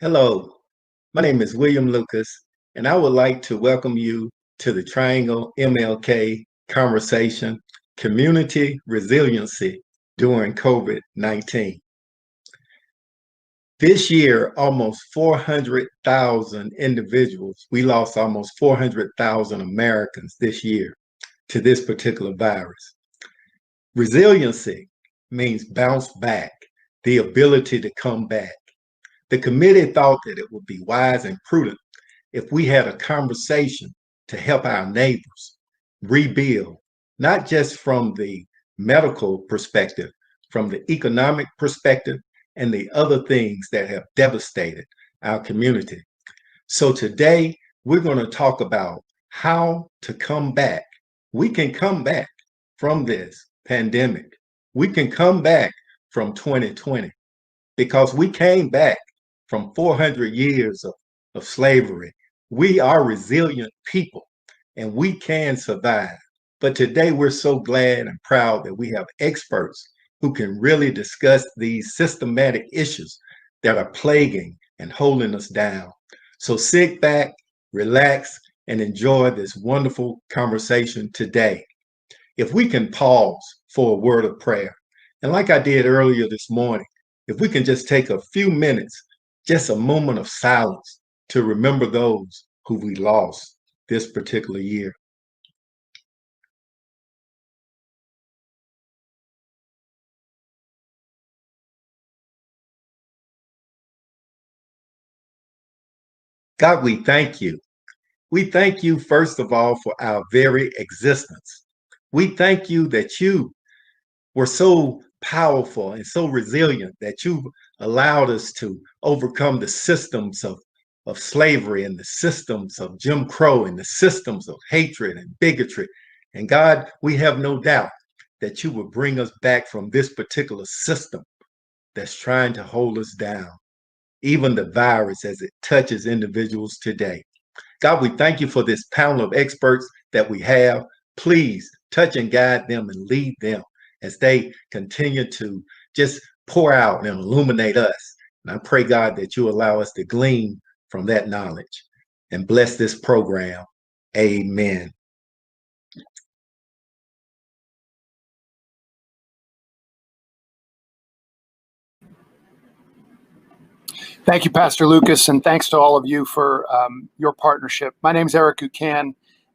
Hello, my name is William Lucas, and I would like to welcome you to the Triangle MLK Conversation, Community Resiliency during COVID-19. This year, almost 400,000 individuals, we lost almost 400,000 Americans this year to this particular virus. Resiliency means bounce back, the ability to come back. The committee thought that it would be wise and prudent if we had a conversation to help our neighbors rebuild, not just from the medical perspective, from the economic perspective, and the other things that have devastated our community. So today, we're going to talk about how to come back. We can come back from this pandemic. We can come back from 2020 because we came back from 400 years of slavery. We are resilient people and we can survive. But today we're so glad and proud that we have experts who can really discuss these systematic issues that are plaguing and holding us down. So sit back, relax, and enjoy this wonderful conversation today. If we can pause for a word of prayer, and like I did earlier this morning, if we can just take a few minutes, just a moment of silence to remember those who we lost this particular year. God, we thank you. We thank you, first of all, for our very existence. We thank you that you were so powerful and so resilient that you allowed us to overcome the systems of slavery and the systems of Jim Crow and the systems of hatred and bigotry. And God, we have no doubt that you will bring us back from this particular system that's trying to hold us down, even the virus as it touches individuals today. God, we thank you for this panel of experts that we have. Please touch and guide them and lead them as they continue to just pour out and illuminate us. And I pray, God, that you allow us to glean from that knowledge and bless this program. Amen. Thank you, Pastor Lucas, and thanks to all of you for your partnership. My name is Eric Ucan,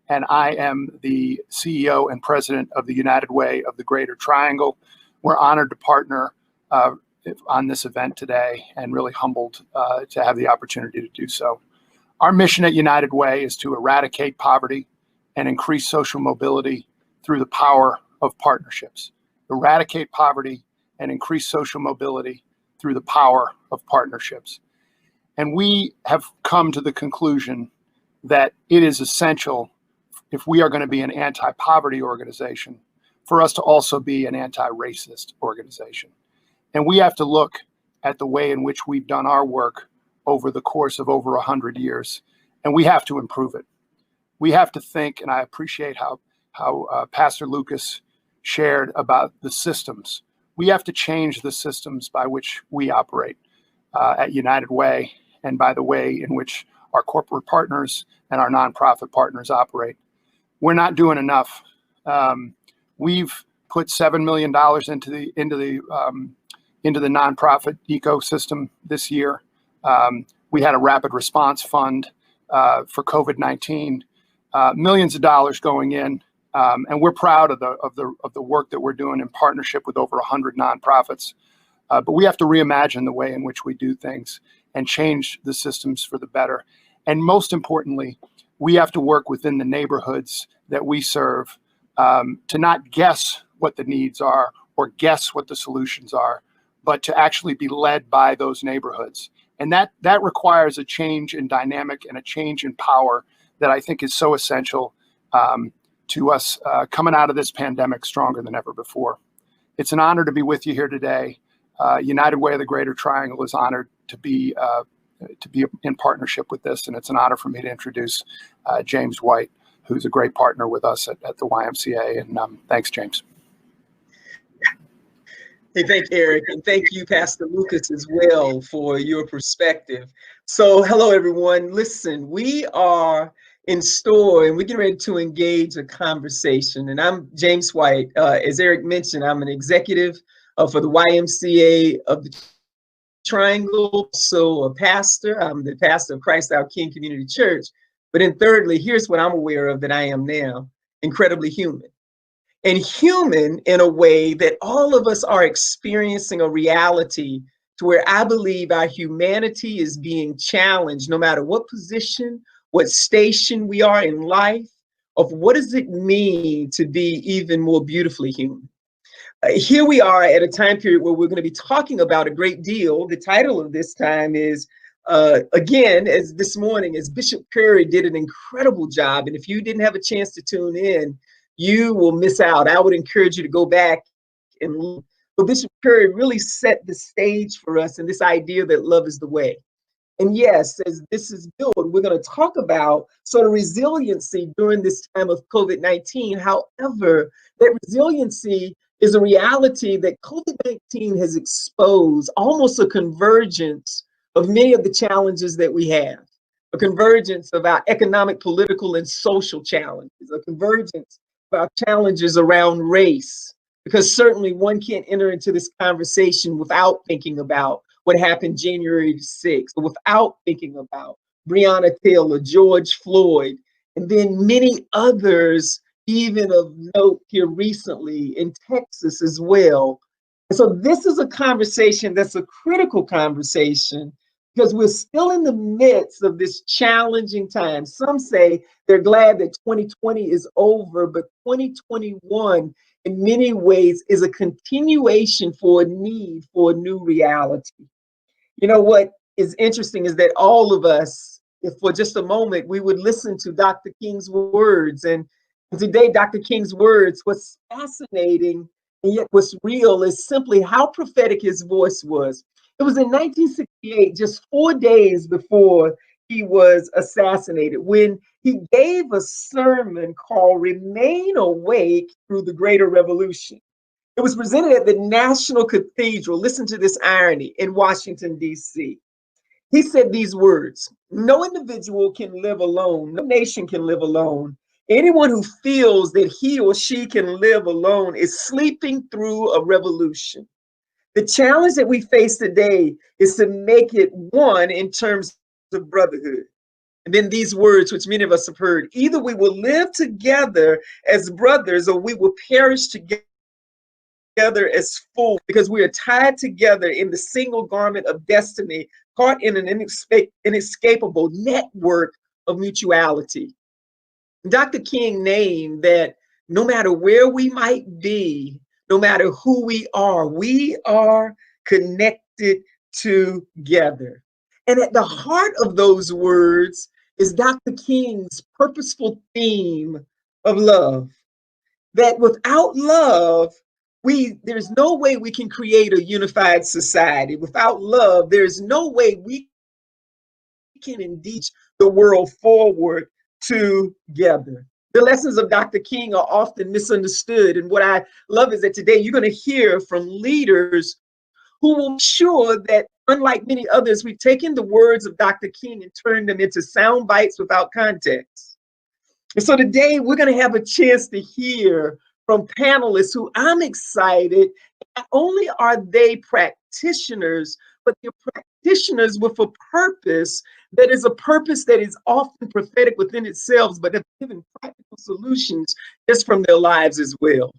and I am the CEO and president of the United Way of the Greater Triangle. We're honored to partner on this event today and really humbled to have the opportunity to do so. Our mission at United Way is to eradicate poverty and increase social mobility through the power of partnerships. Eradicate poverty and increase social mobility through the power of partnerships. And we have come to the conclusion that it is essential, if we are going to be an anti-poverty organization, for us to also be an anti-racist organization. And we have to look at the way in which we've done our work over the course of over 100 years, and we have to improve it. We have to think, and I appreciate how Pastor Lucas shared about the systems. We have to change the systems by which we operate at United Way and by the way in which our corporate partners and our nonprofit partners operate. We're not doing enough. We've put $7 million into the nonprofit ecosystem this year. We had a rapid response fund for COVID-19, millions of dollars going in. And we're proud of the work that we're doing in partnership with over 100 nonprofits. But we have to reimagine the way in which we do things and change the systems for the better. And most importantly, we have to work within the neighborhoods that we serve to not guess what the needs are or guess what the solutions are, but to actually be led by those neighborhoods. And that requires a change in dynamic and a change in power that I think is so essential to us coming out of this pandemic stronger than ever before. It's an honor to be with you here today. United Way of the Greater Triangle is honored to be in partnership with this, and it's an honor for me to introduce James White, who's a great partner with us at the YMCA. And thanks, James. Hey, thank you, Eric, and thank you, Pastor Lucas, as well, for your perspective. So, hello everyone. Listen, we are in store and we're getting ready to engage a conversation. And I'm James White. As Eric mentioned, I'm an executive for the YMCA of the Triangle, so a pastor. I'm the pastor of Christ Our King Community Church. But then thirdly, here's what I'm aware of that I am now, incredibly human. And human in a way that all of us are experiencing a reality to where I believe our humanity is being challenged, no matter what position, what station we are in life, of what does it mean to be even more beautifully human. Here we are at a time period where we're going to be talking about a great deal. The title of this time is, again, as this morning, as Bishop Curry did an incredible job. And if you didn't have a chance to tune in, you will miss out. I would encourage you to go back and look. But Bishop Curry really set the stage for us in this idea that love is the way. And yes, as this is built, we're going to talk about sort of resiliency during this time of COVID-19. However, that resiliency is a reality that COVID-19 has exposed, almost a convergence of many of the challenges that we have, a convergence of our economic, political, and social challenges, a convergence of our challenges around race, because certainly one can't enter into this conversation without thinking about what happened January 6th, without thinking about Breonna Taylor, George Floyd, and then many others, even of note here recently in Texas as well. And so this is a conversation that's a critical conversation because we're still in the midst of this challenging time. Some say they're glad that 2020 is over, but 2021 in many ways is a continuation for a need for a new reality. You know what is interesting is that all of us, if for just a moment, we would listen to Dr. King's words. And today, Dr. King's words, what's fascinating and yet what's real is simply how prophetic his voice was. It was in 1968, just 4 days before he was assassinated, when he gave a sermon called Remain Awake Through the Greater Revolution. It was presented at the National Cathedral, listen to this irony, in Washington, D.C. He said these words: no individual can live alone, no nation can live alone. Anyone who feels that he or she can live alone is sleeping through a revolution. The challenge that we face today is to make it one in terms of brotherhood. And then these words, which many of us have heard: either we will live together as brothers or we will perish together as fools, because we are tied together in the single garment of destiny, caught in an inescapable network of mutuality. Dr. King named that no matter where we might be, no matter who we are connected together. And at the heart of those words is Dr. King's purposeful theme of love. That without love, there's no way we can create a unified society. Without love, there's no way we can indeed the world forward together. The lessons of Dr. King are often misunderstood. And what I love is that today you're going to hear from leaders who will ensure that, unlike many others, we've taken the words of Dr. King and turned them into sound bites without context. And so today we're going to have a chance to hear from panelists who I'm excited. Not only are they practitioners, but they're practitioners with a purpose that is often prophetic within itself, but have given practical solutions just from their lives as well.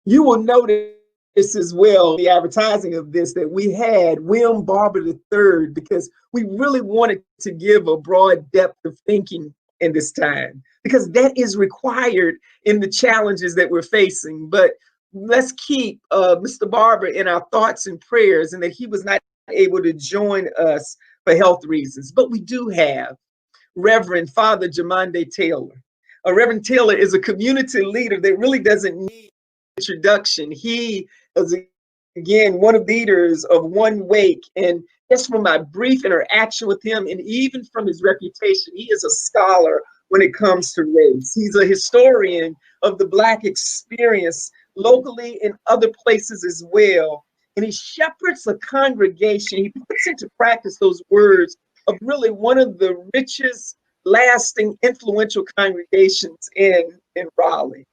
You will notice as well the advertising of this that we had William Barber III, because we really wanted to give a broad depth of thinking in this time, because that is required in the challenges that we're facing. But let's keep Mr. Barber in our thoughts and prayers, and that he was not able to join us for health reasons. But we do have Reverend Father Jemonde Taylor. Reverend Taylor is a community leader that really doesn't need introduction. He is, again, one of the leaders of One Wake. And just from my brief interaction with him, and even from his reputation, he is a scholar when it comes to race. He's a historian of the Black experience locally in other places as well. And he shepherds a congregation. He puts into practice those words of really one of the richest, lasting, influential congregations in Raleigh.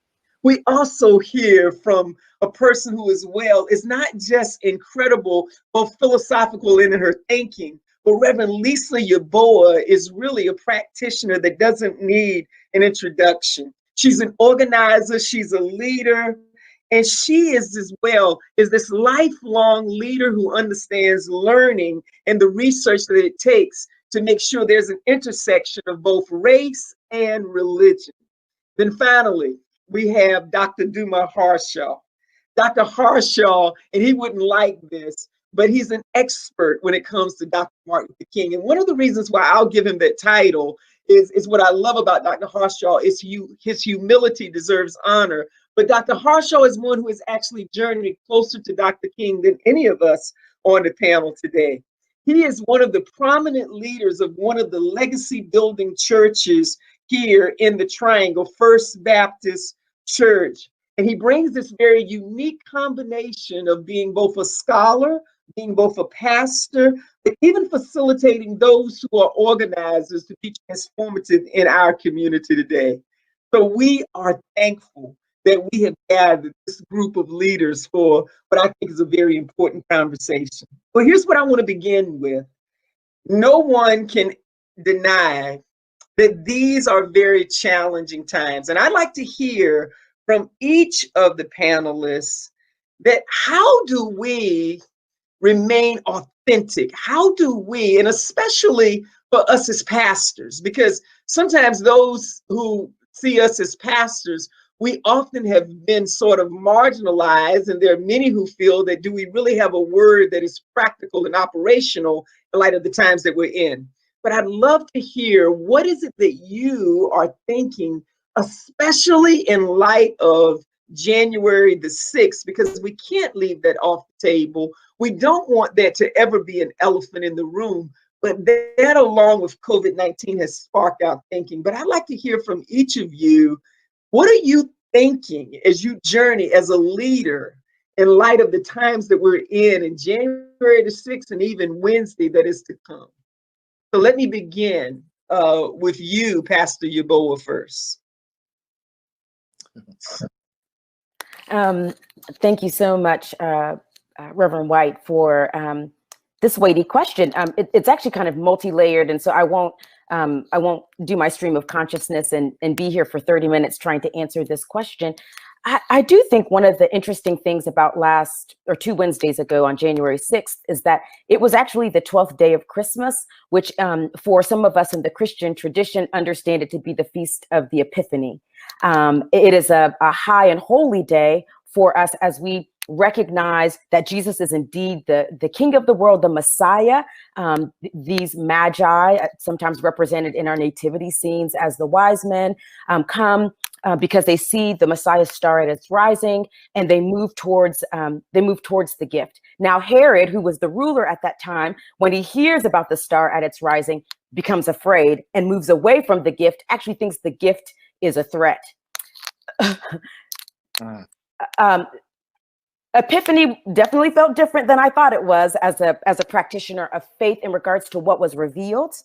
We also hear from a person who as well is not just incredible, both philosophical and in her thinking, but Rev Lisa Yebuah is really a practitioner that doesn't need an introduction. She's an organizer, she's a leader, and she is as well is this lifelong leader who understands learning and the research that it takes to make sure there's an intersection of both race and religion. Then finally, we have Dr. Dumas Harshaw. Dr. Harshaw, and he wouldn't like this, but he's an expert when it comes to Dr. Martin Luther King. And one of the reasons why I'll give him that title is what I love about Dr. Harshaw is his humility deserves honor. But Dr. Harshaw is one who has actually journeyed closer to Dr. King than any of us on the panel today. He is one of the prominent leaders of one of the legacy building churches here in the Triangle, First Baptist Church. And he brings this very unique combination of being both a scholar, being both a pastor, but even facilitating those who are organizers to be transformative in our community today. So we are thankful that we have gathered this group of leaders for what I think is a very important conversation. Well, here's what I want to begin with. No one can deny that these are very challenging times. And I'd like to hear from each of the panelists that how do we remain authentic? How do we, and especially for us as pastors, because sometimes those who see us as pastors, we often have been sort of marginalized, and there are many who feel that do we really have a word that is practical and operational in light of the times that we're in? But I'd love to hear, what is it that you are thinking, especially in light of January the 6th, because we can't leave that off the table. We don't want that to ever be an elephant in the room, but that along with COVID-19 has sparked our thinking. But I'd like to hear from each of you, what are you thinking as you journey as a leader in light of the times that we're in January the 6th and even Wednesday that is to come? So let me begin with you, Pastor Yebuah, first. Thank you so much, Reverend White, for this weighty question. It's actually kind of multi-layered, and so I won't do my stream of consciousness and be here for 30 minutes trying to answer this question. I do think one of the interesting things about two Wednesdays ago on January 6th is that it was actually the 12th day of Christmas, which for some of us in the Christian tradition understand it to be the Feast of the Epiphany. It is a high and holy day for us as we recognize that Jesus is indeed the King of the world, the Messiah. These magi, sometimes represented in our nativity scenes as the wise men, come because they see the Messiah's star at its rising, and they move towards the gift. Now, Herod, who was the ruler at that time, when he hears about the star at its rising, becomes afraid and moves away from the gift, actually thinks the gift is a threat. Epiphany definitely felt different than I thought it was as a practitioner of faith in regards to what was revealed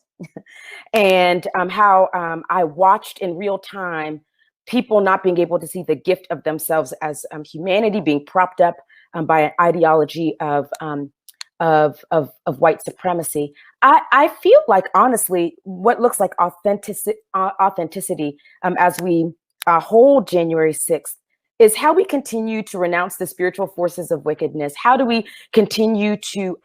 and how I watched in real time people not being able to see the gift of themselves as humanity being propped up by an ideology of white supremacy. I feel like, honestly, what looks like authenticity as we hold January 6th is how we continue to renounce the spiritual forces of wickedness. How do we continue to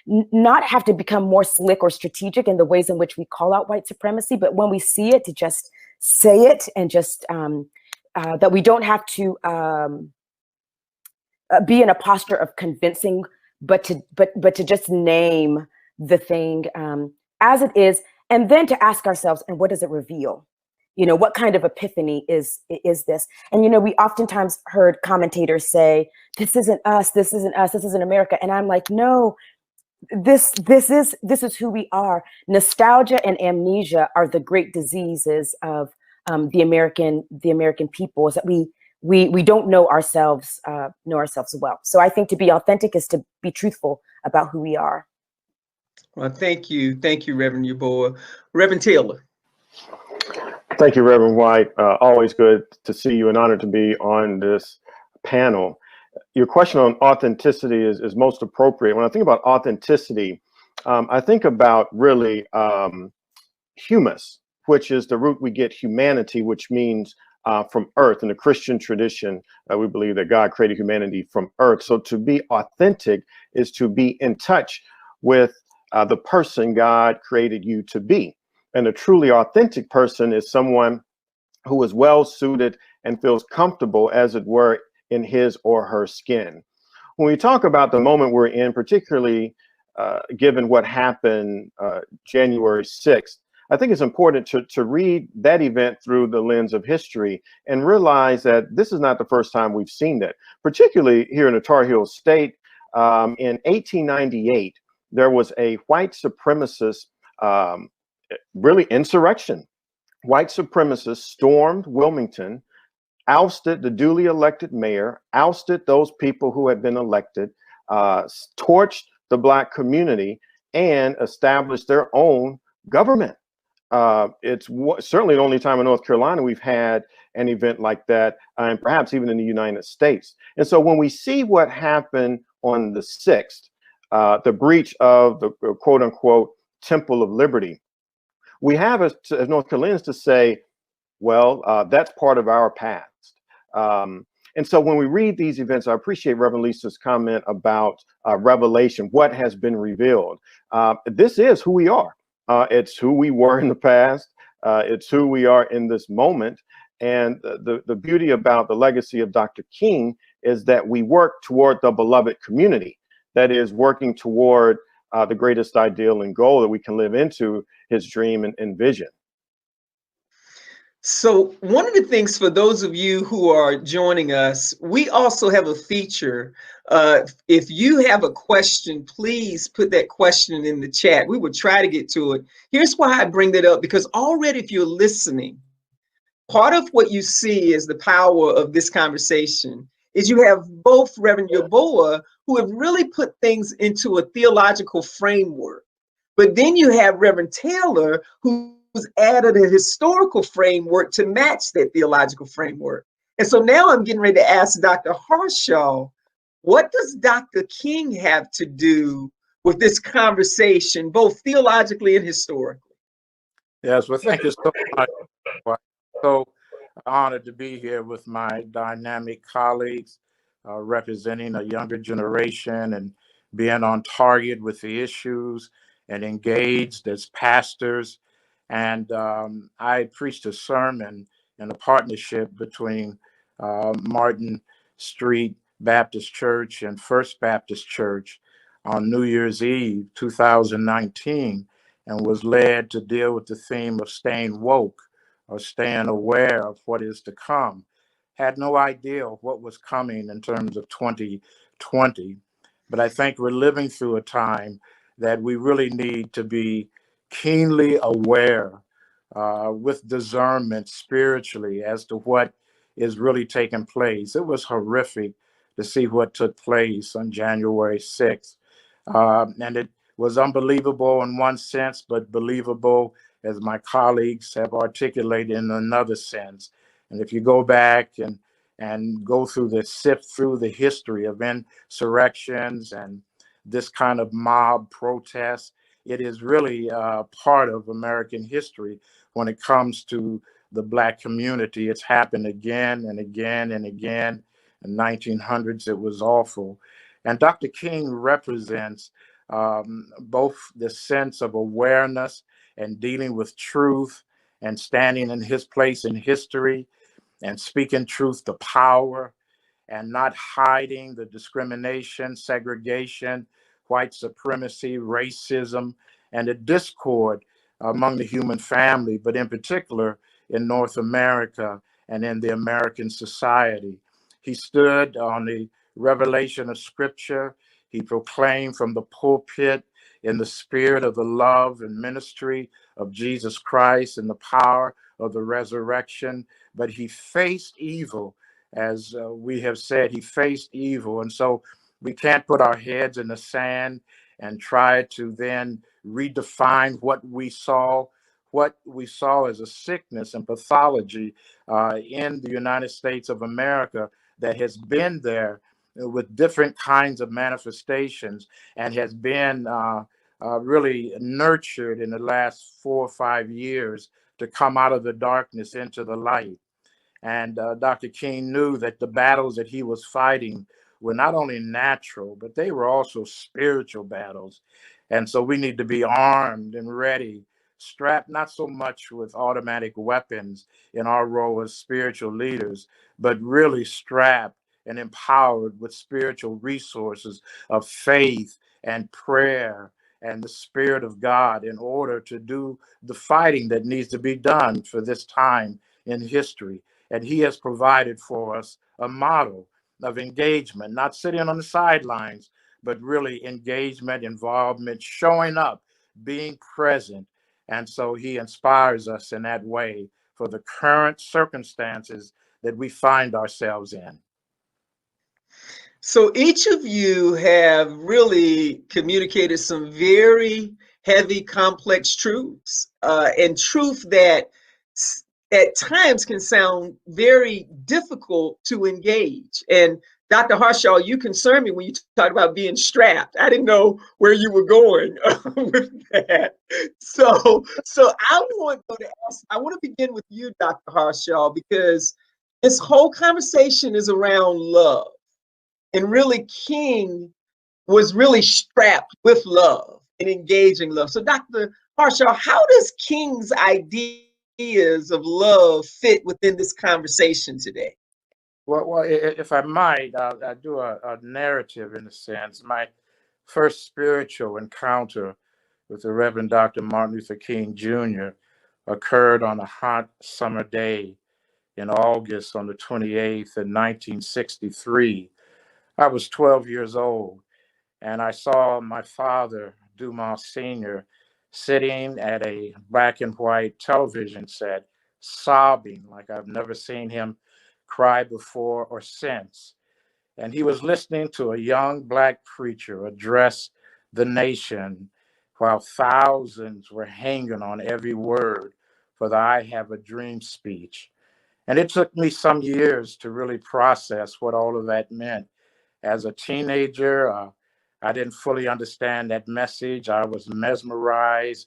not have to become more slick or strategic in the ways in which we call out white supremacy, but when we see it, to just say it, and just that we don't have to be in a posture of convincing, but to just name the thing as it is, and then to ask ourselves, and what does it reveal? What kind of epiphany is this? And, we oftentimes heard commentators say, this isn't us, this isn't us, this isn't America. And I'm like, no, this is who we are. Nostalgia and amnesia are the great diseases of the American people, is that we don't know ourselves well. So I think to be authentic is to be truthful about who we are. Well, thank you, Reverend Yebuah. Reverend Taylor. Thank you, Reverend White. Always good to see you and honored to be on this panel. Your question on authenticity is most appropriate. When I think about authenticity, I think about really humus, which is the root we get humanity, which means from earth. In the Christian tradition, we believe that God created humanity from earth. So to be authentic is to be in touch with the person God created you to be. And a truly authentic person is someone who is well suited and feels comfortable, as it were, in his or her skin. When we talk about the moment we're in, particularly given what happened January 6th, I think it's important to read that event through the lens of history and realize that this is not the first time we've seen that. Particularly here in the Tar Heel State, in 1898, there was a white supremacist really insurrection. White supremacists stormed Wilmington, ousted the duly elected mayor, ousted those people who had been elected, torched the Black community, and established their own government. It's certainly the only time in North Carolina we've had an event like that, and perhaps even in the United States. And so when we see what happened on the 6th, the breach of the quote unquote Temple of Liberty, we have as North Carolinians to say, well, that's part of our past. And so when we read these events, I appreciate Reverend Lisa's comment about revelation, what has been revealed. This is who we are. It's who we were in the past. It's who we are in this moment. And the beauty about the legacy of Dr. King is that we work toward the beloved community, that is working toward the greatest ideal and goal that we can live into his dream and vision. So one of the things for those of you who are joining us, we also have a feature. If you have a question, please put that question in the chat. We will try to get to it. Here's why I bring that up, because already if you're listening, part of what you see is the power of this conversation is you have both Reverend Yebuah, who have really put things into a theological framework. But then you have Reverend Taylor, who's added a historical framework to match that theological framework. And so now I'm getting ready to ask Dr. Harshaw, what does Dr. King have to do with this conversation, both theologically and historically? Yes, well, thank you so much. So honored to be here with my dynamic colleagues, representing a younger generation and being on target with the issues and engaged as pastors. And I preached a sermon in a partnership between Martin Street Baptist Church and First Baptist Church on New Year's Eve 2019, and was led to deal with the theme of staying woke, or staying aware of what is to come. Had no idea what was coming in terms of 2020, but I think we're living through a time that we really need to be keenly aware with discernment spiritually as to what is really taking place. It was horrific to see what took place on January 6th. And it was unbelievable in one sense, but believable, as my colleagues have articulated, in another sense. And if you go back and go through sift through the history of insurrections and this kind of mob protest, it is really part of American history when it comes to the Black community. It's happened again and again and again. In the 1900s, it was awful. And Dr. King represents both the sense of awareness and dealing with truth and standing in his place in history and speaking truth to power and not hiding the discrimination, segregation, white supremacy, racism, and the discord among the human family, but in particular in North America and in the American society. He stood on the revelation of Scripture. He proclaimed from the pulpit in the spirit of the love and ministry of Jesus Christ and the power of the resurrection. But he faced evil, as we have said, he faced evil. And so we can't put our heads in the sand and tried to then redefine what we saw as a sickness and pathology in the United States of America that has been there with different kinds of manifestations and has been really nurtured in the last 4 or 5 years to come out of the darkness into the light. And Dr. King knew that the battles that he was fighting were not only natural, but they were also spiritual battles. And so we need to be armed and ready, strapped not so much with automatic weapons in our role as spiritual leaders, but really strapped and empowered with spiritual resources of faith and prayer and the Spirit of God in order to do the fighting that needs to be done for this time in history. And he has provided for us a model of engagement, not sitting on the sidelines, but really engagement, involvement, showing up, being present. And so he inspires us in that way for the current circumstances that we find ourselves in. So each of you have really communicated some very heavy, complex truths, and truth that at times can sound very difficult to engage. And Dr. Harshaw, you concerned me when you talked about being strapped. I didn't know where you were going with that. So I want to begin with you, Dr. Harshaw, because this whole conversation is around love. And really, King was really strapped with love and engaging love. So, Dr. Harshaw, how does King's ideas of love fit within this conversation today? Well, if I might, I do a narrative in a sense. My first spiritual encounter with the Reverend Dr. Martin Luther King Jr. occurred on a hot summer day in August on the 28th in 1963. I was 12 years old, and I saw my father, Dumas Sr., sitting at a black and white television set, sobbing like I've never seen him cry before or since. And he was listening to a young black preacher address the nation while thousands were hanging on every word for the I Have a Dream speech. And it took me some years to really process what all of that meant. As a teenager, I didn't fully understand that message. I was mesmerized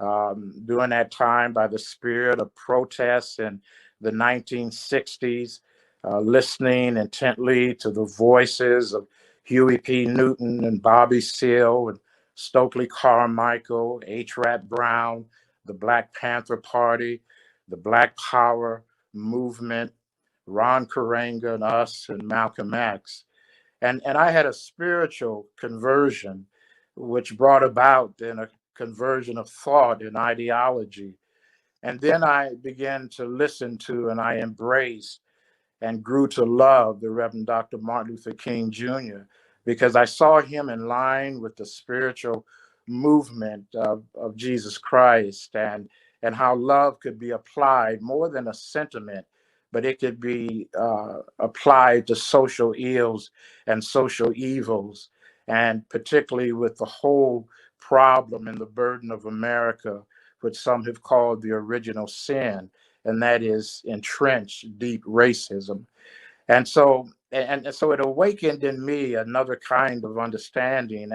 during that time by the spirit of protest in the 1960s, listening intently to the voices of Huey P. Newton and Bobby Seale and Stokely Carmichael, H. Rap Brown, the Black Panther Party, the Black Power movement, Ron Karenga and us, and Malcolm X. And I had a spiritual conversion, which brought about then a conversion of thought and ideology. And then I began to listen to and I embraced and grew to love the Reverend Dr. Martin Luther King Jr. because I saw him in line with the spiritual movement of Jesus Christ and how love could be applied more than a sentiment, but it could be applied to social ills and social evils, and particularly with the whole problem and the burden of America, which some have called the original sin, and that is entrenched deep racism. And so it awakened in me another kind of understanding.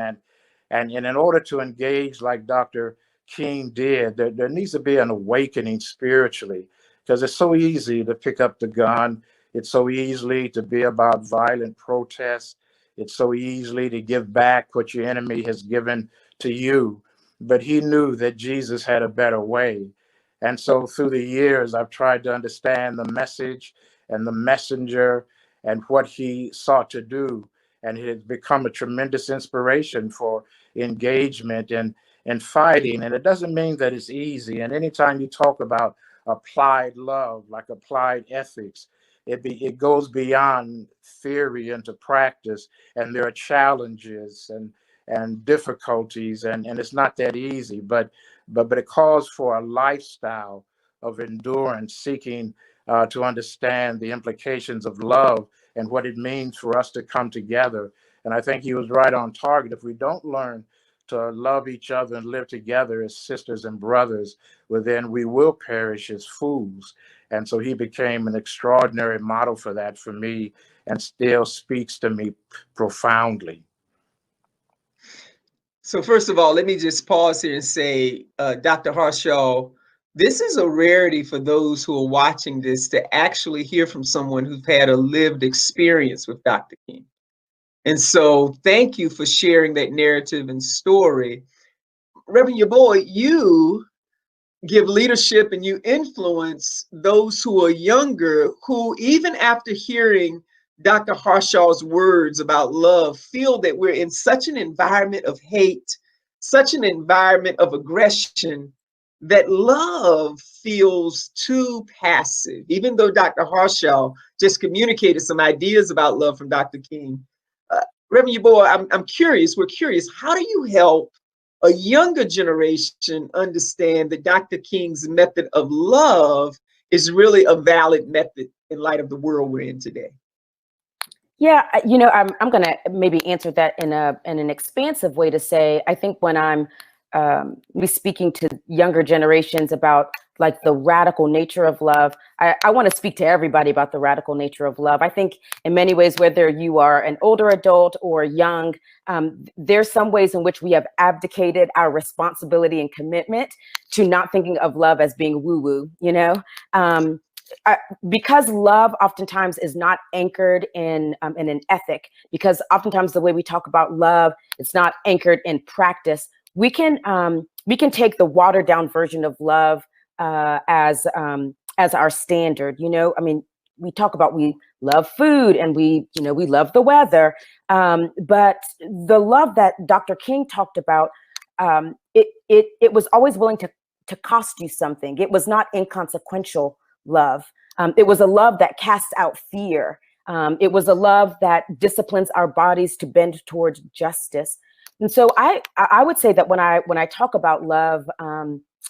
And in order to engage like Dr. King did, there needs to be an awakening spiritually, because it's so easy to pick up the gun. It's so easily to be about violent protests. It's so easily to give back what your enemy has given to you. But he knew that Jesus had a better way. And so through the years, I've tried to understand the message and the messenger and what he sought to do. And it has become a tremendous inspiration for engagement and fighting. And it doesn't mean that it's easy. And anytime you talk about applied love, like applied ethics, it goes beyond theory into practice. And there are challenges and difficulties, and it's not that easy, but it calls for a lifestyle of endurance, seeking to understand the implications of love and what it means for us to come together. And I think he was right on target. If we don't learn to love each other and live together as sisters and brothers, well, then we will perish as fools. And so he became an extraordinary model for that for me, and still speaks to me profoundly. So first of all, let me just pause here and say, Dr. Harshaw, this is a rarity for those who are watching this to actually hear from someone who's had a lived experience with Dr. King. And so thank you for sharing that narrative and story. Reverend Yebuah, you give leadership and you influence those who are younger, who even after hearing Dr. Harshaw's words about love, feel that we're in such an environment of hate, such an environment of aggression, that love feels too passive. Even though Dr. Harshaw just communicated some ideas about love from Dr. King. Reverend Yebuah, I'm curious, we're curious, how do you help a younger generation understand that Dr. King's method of love is really a valid method in light of the world we're in today? Yeah, you know, I'm going to maybe answer that in an expansive way to say, I think when I'm speaking to younger generations about like the radical nature of love, I want to speak to everybody about the radical nature of love. I think in many ways, whether you are an older adult or young, there's some ways in which we have abdicated our responsibility and commitment to not thinking of love as being woo-woo, you know? Because love oftentimes is not anchored in an ethic, because oftentimes the way we talk about love, it's not anchored in practice. We can take the watered down version of love as our standard. You know, I mean, we talk about we love food and we love the weather, but the love that Dr. King talked about, it was always willing to cost you something. It was not inconsequential love. It was a love that casts out fear. It was a love that disciplines our bodies to bend towards justice. And so I would say that when I talk about love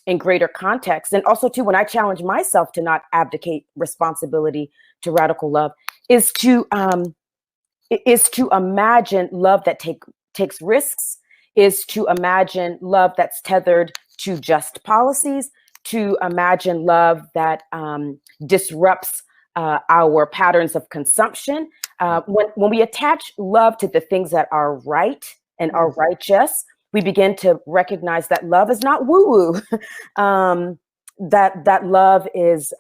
in greater context, and also too when I challenge myself to not abdicate responsibility to radical love, is to imagine love that takes risks, is to imagine love that's tethered to just policies, to imagine love that disrupts our patterns of consumption. When we attach love to the things that are right and are righteous, we begin to recognize that love is not woo-woo. That love is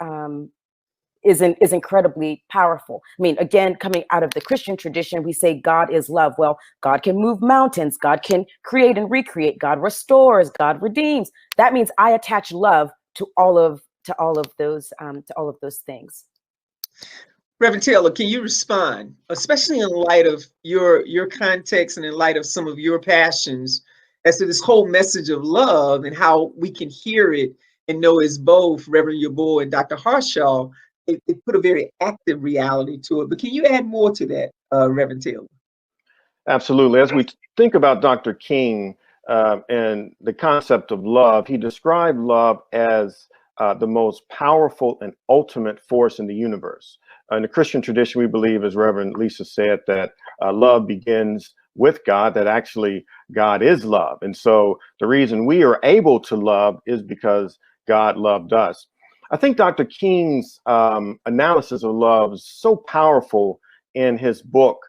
incredibly powerful. I mean, again, coming out of the Christian tradition, we say God is love. Well, God can move mountains. God can create and recreate. God restores. God redeems. That means I attach love to all of those things. Reverend Taylor, can you respond, especially in light of your context and in light of some of your passions, as to this whole message of love and how we can hear it and know as both Reverend Yebuah and Dr. Harshaw, it put a very active reality to it. But can you add more to that, Reverend Taylor? Absolutely. As we think about Dr. King and the concept of love, he described love as the most powerful and ultimate force in the universe. In the Christian tradition, we believe, as Reverend Lisa said, that love begins with God, that actually God is love. And so the reason we are able to love is because God loved us. I think Dr. King's analysis of love is so powerful in his book,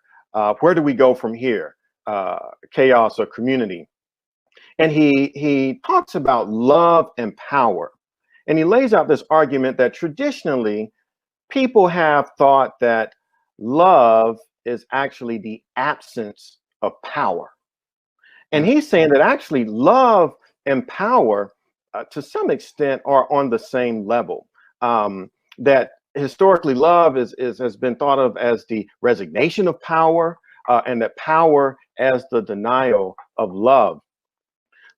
Where Do We Go From Here? Chaos or Community. And he talks about love and power. And he lays out this argument that traditionally people have thought that love is actually the absence of power. And he's saying that actually love and power to some extent are on the same level. That historically love has been thought of as the resignation of power, and that power as the denial of love.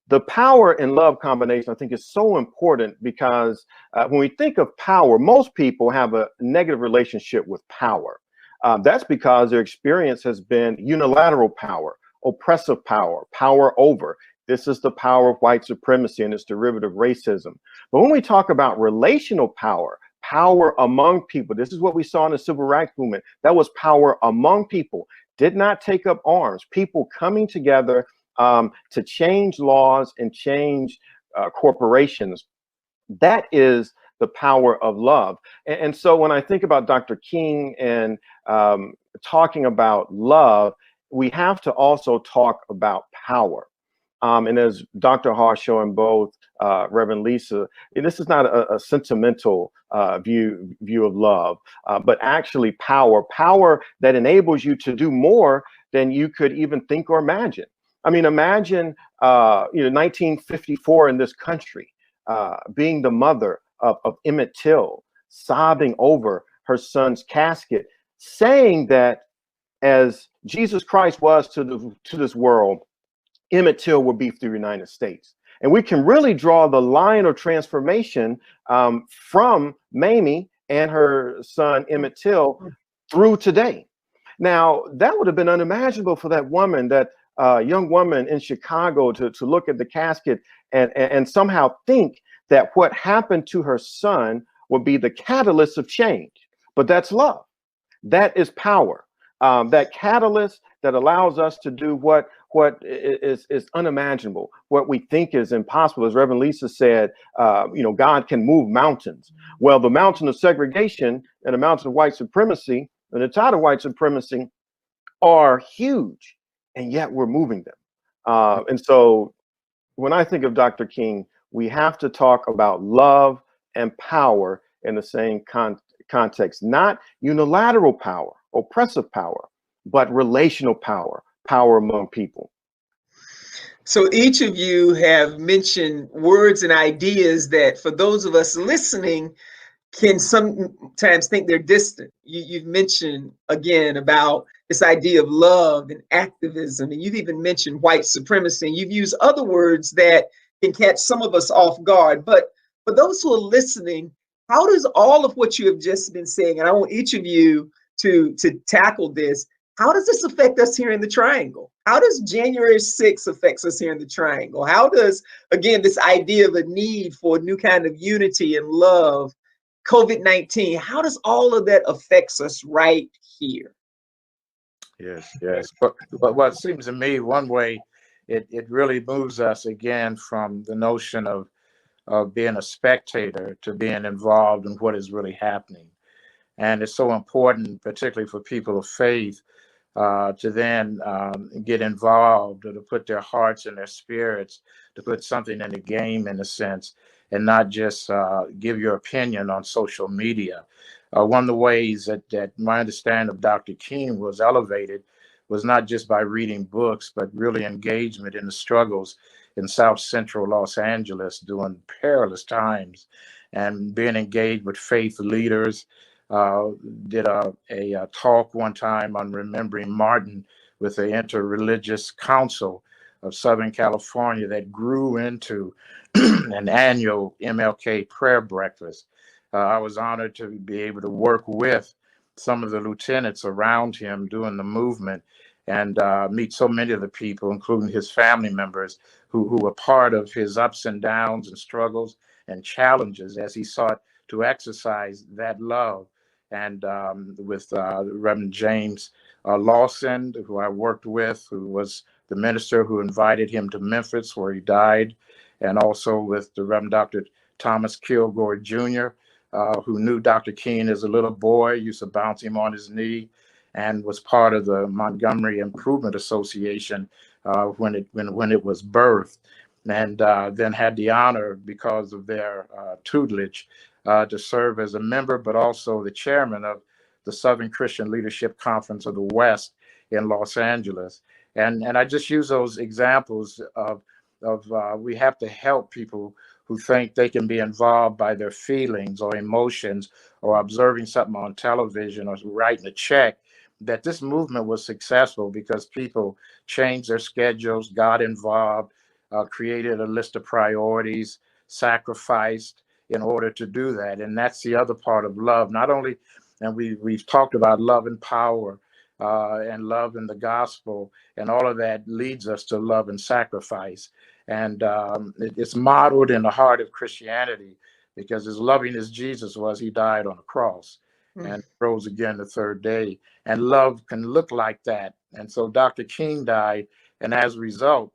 The power and love combination, I think, is so important because when we think of power, most people have a negative relationship with power. That's because their experience has been unilateral power, oppressive power, power over. This is the power of white supremacy and its derivative racism. But when we talk about relational power, power among people, this is what we saw in the civil rights movement. That was power among people, did not take up arms, people coming together to change laws and change corporations. That is the power of love. And so when I think about Dr. King and talking about love, we have to also talk about power. And as Dr. Harshaw and both Reverend Lisa, this is not a sentimental view of love, but actually power that enables you to do more than you could even think or imagine. I mean, imagine 1954 in this country, being the mother of Emmett Till, sobbing over her son's casket, saying that as Jesus Christ was to this world, Emmett Till will be through the United States. And we can really draw the line of transformation from Mamie and her son Emmett Till through today. Now, that would have been unimaginable for that woman, that young woman in Chicago, to look at the casket and somehow think that what happened to her son would be the catalyst of change. But that's love. That is power. That catalyst that allows us to do what is unimaginable, what we think is impossible. As Reverend Lisa said, God can move mountains. Well, the mountain of segregation and the mountain of white supremacy and the tide of white supremacy are huge, and yet we're moving them. And so when I think of Dr. King, we have to talk about love and power in the same context, not unilateral power, oppressive power, but relational power among people. So each of you have mentioned words and ideas that, for those of us listening, can sometimes think they're distant. You've mentioned again about this idea of love and activism, and you've even mentioned white supremacy, and you've used other words that can catch some of us off guard. But for those who are listening, how does all of what you have just been saying, and I want each of you to tackle this, how does this affect us here in the Triangle? How does January 6th affect us here in the Triangle? How does, again, this idea of a need for a new kind of unity and love, COVID-19, how does all of that affects us right here? Yes. But what seems to me, one way, it really moves us again from the notion of being a spectator to being involved in what is really happening. And it's so important, particularly for people of faith, to then get involved, or to put their hearts and their spirits, to put something in the game, in a sense, and not just give your opinion on social media. One of the ways that my understanding of Dr. King was elevated was not just by reading books, but really engagement in the struggles in South Central Los Angeles during perilous times, and being engaged with faith leaders. Did a talk one time on remembering Martin with the Interreligious Council of Southern California that grew into an annual MLK prayer breakfast. I was honored to be able to work with some of the lieutenants around him during the movement, and meet so many of the people, including his family members, who were part of his ups and downs and struggles and challenges as he sought to exercise that love. And with Reverend James Lawson, who I worked with, who was the minister who invited him to Memphis, where he died, and also with the Reverend Dr. Thomas Kilgore Jr., who knew Dr. King as a little boy, used to bounce him on his knee, and was part of the Montgomery Improvement Association when it was birthed, and then had the honor, because of their tutelage, to serve as a member, but also the chairman of the Southern Christian Leadership Conference of the West in Los Angeles. And I just use those examples of we have to help people who think they can be involved by their feelings or emotions or observing something on television or writing a check, that this movement was successful because people changed their schedules, got involved, created a list of priorities, sacrificed in order to do that. And that's the other part of love. Not only, and we've talked about love and power and love in the gospel, and all of that leads us to love and sacrifice. And it's modeled in the heart of Christianity, because as loving as Jesus was, he died on a cross and rose again the third day. And love can look like that. And so Dr. King died, and as a result,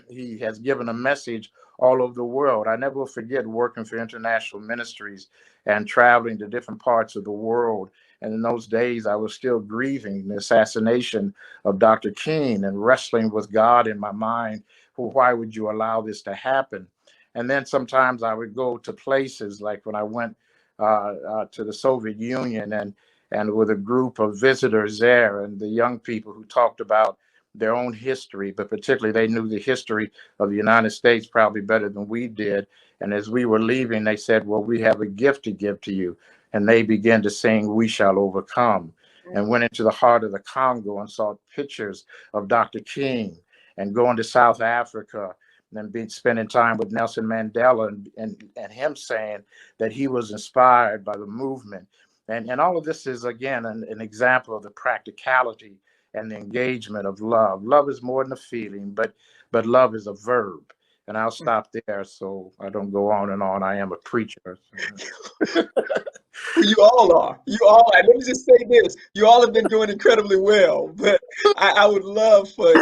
he has given a message all over the world. I never will forget working for international ministries and traveling to different parts of the world. And in those days, I was still grieving the assassination of Dr. King and wrestling with God in my mind. Well, why would you allow this to happen? And then sometimes I would go to places like when I went to the Soviet Union and with a group of visitors there, and the young people who talked about their own history, but particularly they knew the history of the United States probably better than we did. And as we were leaving, they said, well, we have a gift to give to you. And they began to sing, "We Shall Overcome," and went into the heart of the Congo and saw pictures of Dr. King, and going to South Africa and then spending time with Nelson Mandela and him saying that he was inspired by the movement. And all of this is, again, an example of the practicality and the engagement of love. Love is more than a feeling, but love is a verb. And I'll stop there so I don't go on and on. I am a preacher. You all are. You all are. Let me just say this. You all have been doing incredibly well. But I would love for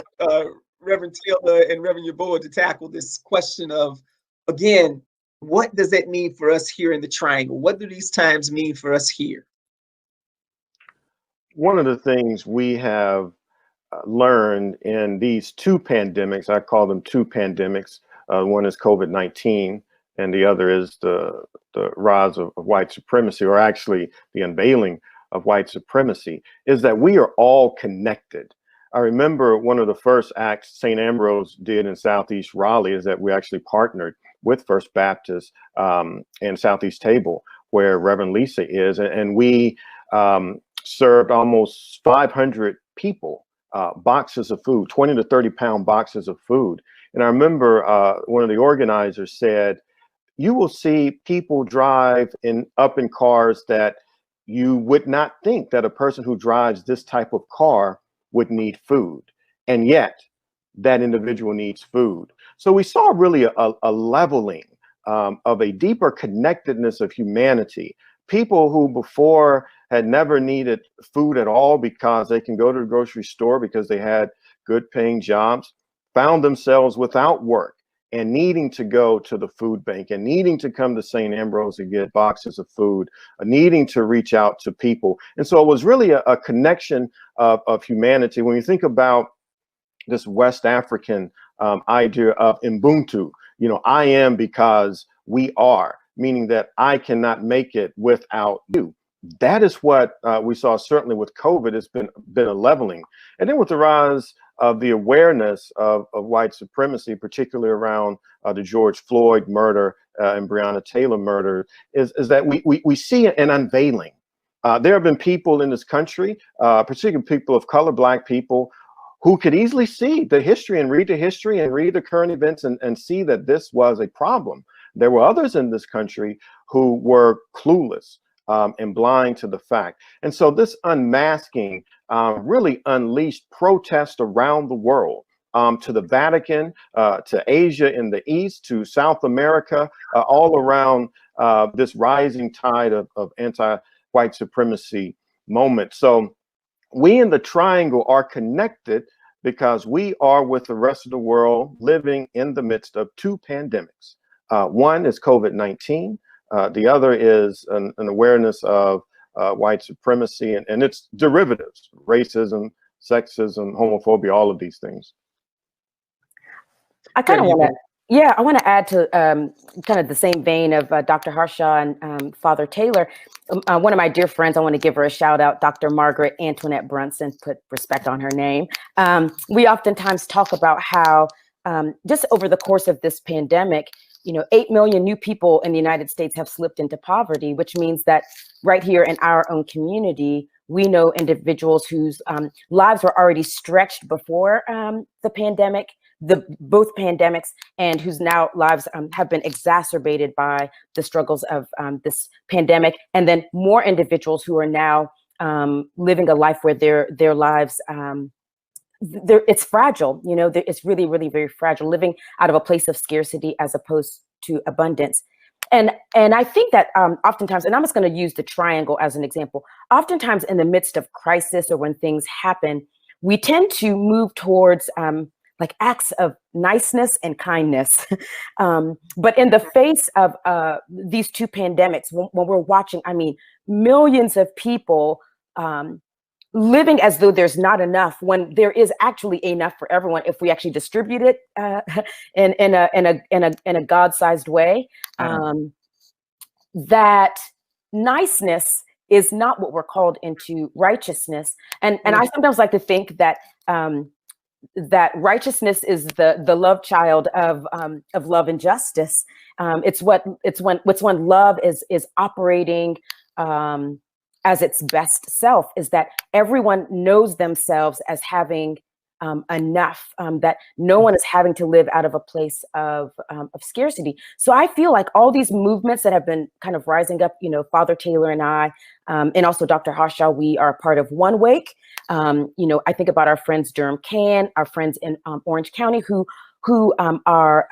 Reverend Taylor and Reverend Yebuah to tackle this question of, again, what does that mean for us here in the Triangle? What do these times mean for us here? One of the things we have learned in these two pandemics, I call them two pandemics. One is COVID-19, and the other is the rise of white supremacy, or actually the unveiling of white supremacy, is that we are all connected. I remember one of the first acts St. Ambrose did in Southeast Raleigh is that we actually partnered with First Baptist and Southeast Table, where Reverend Lisa is, and we served almost 500 people boxes of food, 20 to 30 pound boxes of food. And I remember one of the organizers said, you will see people drive up in cars that you would not think that a person who drives this type of car would need food. And yet that individual needs food. So we saw really a leveling of a deeper connectedness of humanity. People who before had never needed food at all because they can go to the grocery store because they had good paying jobs, found themselves without work and needing to go to the food bank and needing to come to St. Ambrose and get boxes of food, needing to reach out to people. And so it was really a connection of humanity. When you think about this West African idea of Ubuntu, you know, I am because we are, meaning that I cannot make it without you. That is what we saw certainly with COVID. It's been a leveling. And then with the rise of the awareness of white supremacy, particularly around the George Floyd murder and Breonna Taylor murder, is that we see an unveiling. There have been people in this country, particularly people of color, Black people, who could easily see the history and read the current events and see that this was a problem. There were others in this country who were clueless and blind to the fact. And so this unmasking really unleashed protest around the world, to the Vatican, to Asia in the East, to South America, all around this rising tide of anti-white supremacy moment. So we in the Triangle are connected because we are with the rest of the world living in the midst of two pandemics. One is COVID-19. The other is an awareness of white supremacy and its derivatives, racism, sexism, homophobia, all of these things. I kind of want to, yeah, I want to add to kind of the same vein of Dr. Harshaw and Father Taylor. One of my dear friends, I want to give her a shout out, Dr. Margaret Antoinette Brunson, put respect on her name. We oftentimes talk about how just over the course of this pandemic, 8 million new people in the United States have slipped into poverty, which means that right here in our own community, we know individuals whose lives were already stretched before the pandemic, both pandemics, and whose now lives have been exacerbated by the struggles of this pandemic. And then more individuals who are now living a life where their lives, it's fragile, it's really, really very fragile, living out of a place of scarcity as opposed to abundance. And I think that oftentimes, and I'm just going to use the Triangle as an example, oftentimes in the midst of crisis or when things happen, we tend to move towards like acts of niceness and kindness. But in the face of these two pandemics, when we're watching, I mean, millions of people living as though there's not enough, when there is actually enough for everyone if we actually distribute it in a God-sized way. That niceness is not what we're called into righteousness. And I sometimes like to think that that righteousness is the love child of love and justice. It's when love is operating as its best self, is that everyone knows themselves as having enough, that no one is having to live out of a place of scarcity. So I feel like all these movements that have been kind of rising up, you know, Father Taylor and I, and also Dr. Harshaw, we are part of One Wake. You know, I think about our friends Durham Can, our friends in Orange County, who are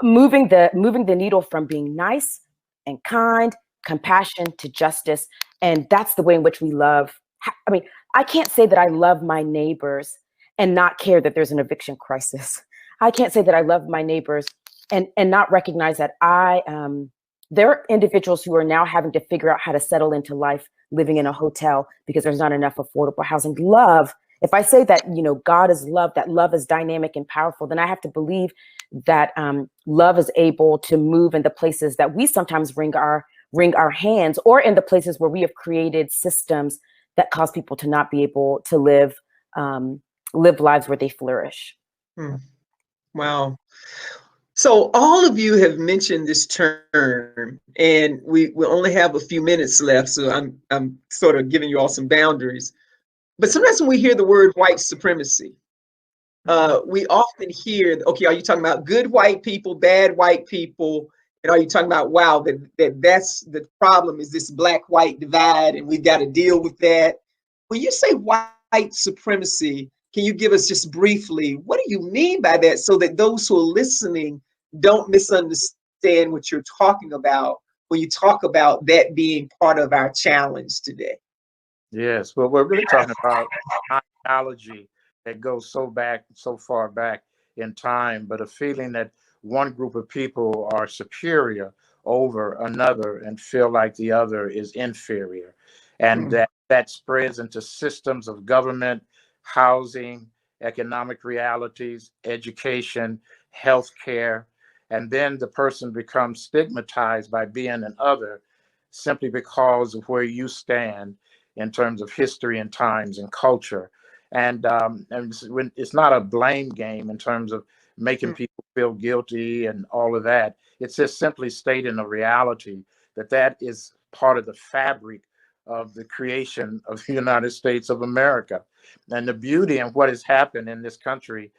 moving the needle from being nice and kind, compassion to justice. And that's the way in which we love. I mean, I can't say that I love my neighbors and not care that there's an eviction crisis. I can't say that I love my neighbors and not recognize that there are individuals who are now having to figure out how to settle into life living in a hotel because there's not enough affordable housing. Love, if I say that, you know, God is love, that love is dynamic and powerful, then I have to believe that love is able to move in the places that we sometimes wring our hands, or in the places where we have created systems that cause people to not be able to live lives where they flourish. Wow. So all of you have mentioned this term, and we only have a few minutes left, so I'm sort of giving you all some boundaries. But sometimes when we hear the word white supremacy, we often hear, okay, are you talking about good white people, bad white people? And are you talking about, wow, that's the problem, is this black-white divide, and we've got to deal with that? When you say white supremacy, can you give us just briefly, what do you mean by that, so that those who are listening don't misunderstand what you're talking about when you talk about that being part of our challenge today? Yes, well, we're really talking about ideology that goes so far back in time, but a feeling that one group of people are superior over another and feel like the other is inferior. And that spreads into systems of government, housing, economic realities, education, healthcare. And then the person becomes stigmatized by being an other simply because of where you stand in terms of history and times and culture. And it's not a blame game in terms of making people feel guilty and all of that. It's just simply stating a reality that is part of the fabric of the creation of the United States of America. And the beauty and what has happened in this country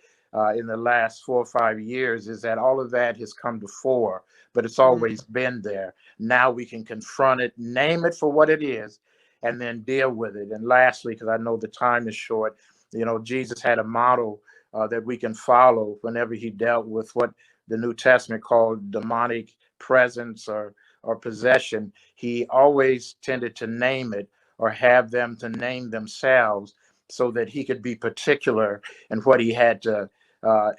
in the last 4 or 5 years is that all of that has come to fore, but it's always been there. Now we can confront it, name it for what it is, and then deal with it. And lastly, because I know the time is short, you know, Jesus had a model that we can follow whenever he dealt with what the New Testament called demonic presence or possession. He always tended to name it or have them to name themselves so that he could be particular in what he had to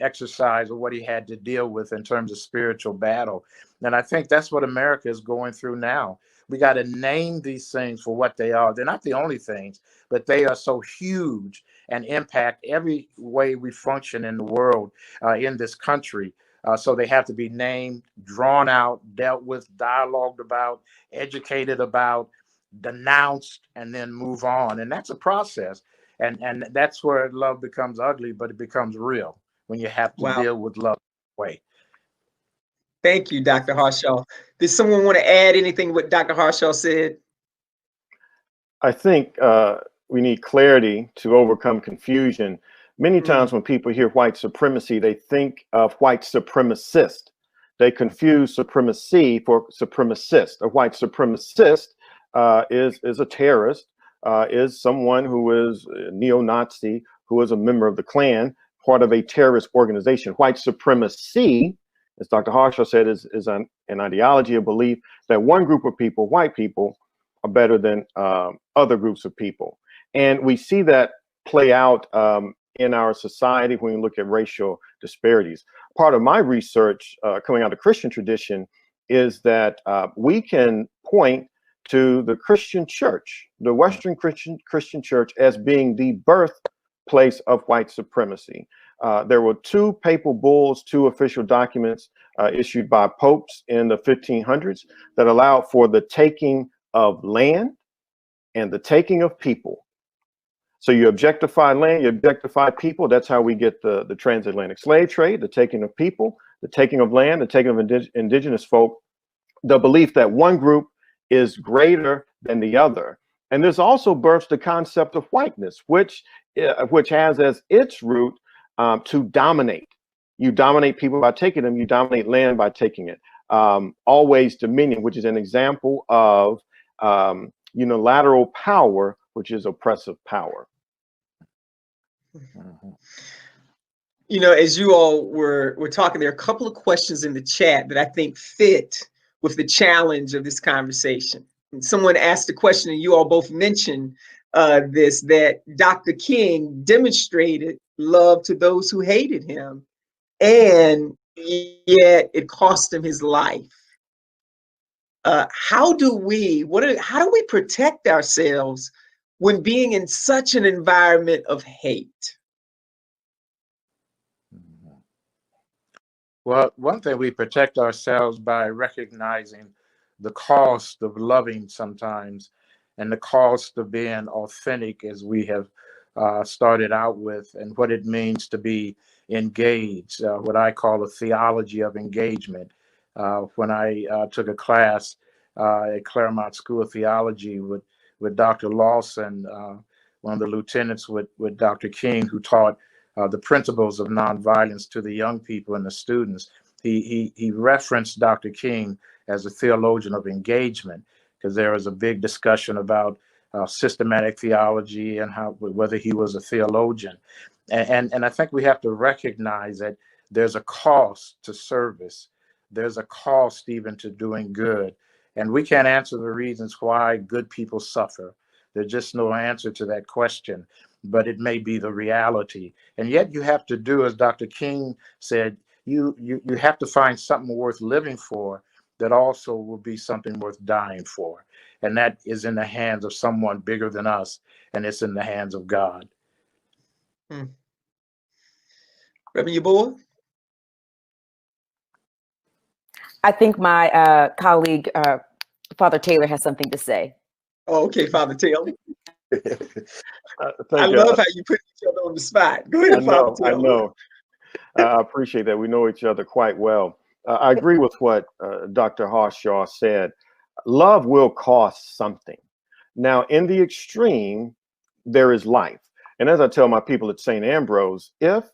exercise or what he had to deal with in terms of spiritual battle. And I think that's what America is going through now. We got to name these things for what they are. They're not the only things, but they are so huge and impact every way we function in the world, in this country. So they have to be named, drawn out, dealt with, dialogued about, educated about, denounced, and then move on. And that's a process. And that's where love becomes ugly, but it becomes real when you have to deal with love that way. Thank you, Dr. Harshaw. Does someone want to add anything what Dr. Harshaw said? I think we need clarity to overcome confusion. Many times when people hear white supremacy, they think of white supremacist. They confuse supremacy for supremacist. A white supremacist is a terrorist, is someone who is a neo-Nazi, who is a member of the Klan, part of a terrorist organization. White supremacy, as Dr. Harshaw said, is an ideology, a belief that one group of people, white people, are better than other groups of people. And we see that play out in our society when we look at racial disparities. Part of my research coming out of Christian tradition is that we can point to the Christian church, the Western Christian church, as being the birthplace of white supremacy. There were 2 papal bulls, 2 official documents issued by popes in the 1500s that allowed for the taking of land and the taking of people. So you objectify land, you objectify people. That's how we get the transatlantic slave trade, the taking of people, the taking of land, the taking of indigenous folk, the belief that one group is greater than the other. And this also births the concept of whiteness, which has as its root to dominate. You dominate people by taking them, you dominate land by taking it. Always dominion, which is an example of unilateral power, which is oppressive power. You know, as you all were talking, there are a couple of questions in the chat that I think fit with the challenge of this conversation. And someone asked a question, and you all both mentioned this, that Dr. King demonstrated love to those who hated him, and yet it cost him his life. How do we protect ourselves when being in such an environment of hate? Well, one thing, we protect ourselves by recognizing the cost of loving sometimes, and the cost of being authentic, as we have started out with, and what it means to be engaged, what I call a theology of engagement. When I took a class at Claremont School of Theology with Dr. Lawson, one of the lieutenants with Dr. King, who taught the principles of nonviolence to the young people and the students, he referenced Dr. King as a theologian of engagement, because there was a big discussion about systematic theology and whether he was a theologian. And I think we have to recognize that there's a cost to service. There's a cost even to doing good. And we can't answer the reasons why good people suffer. There's just no answer to that question, but it may be the reality. And yet you have to do, as Dr. King said, you have to find something worth living for that also will be something worth dying for. And that is in the hands of someone bigger than us, and it's in the hands of God. Rev Yebuah? I think my colleague, Father Taylor, has something to say. Oh, okay, Father Taylor. I love how you put each other on the spot. Go ahead, Father Taylor. I know. I appreciate that. We know each other quite well. I agree with what Dr. Harshaw said. Love will cost something. Now, in the extreme, there is life. And as I tell my people at St. Ambrose, if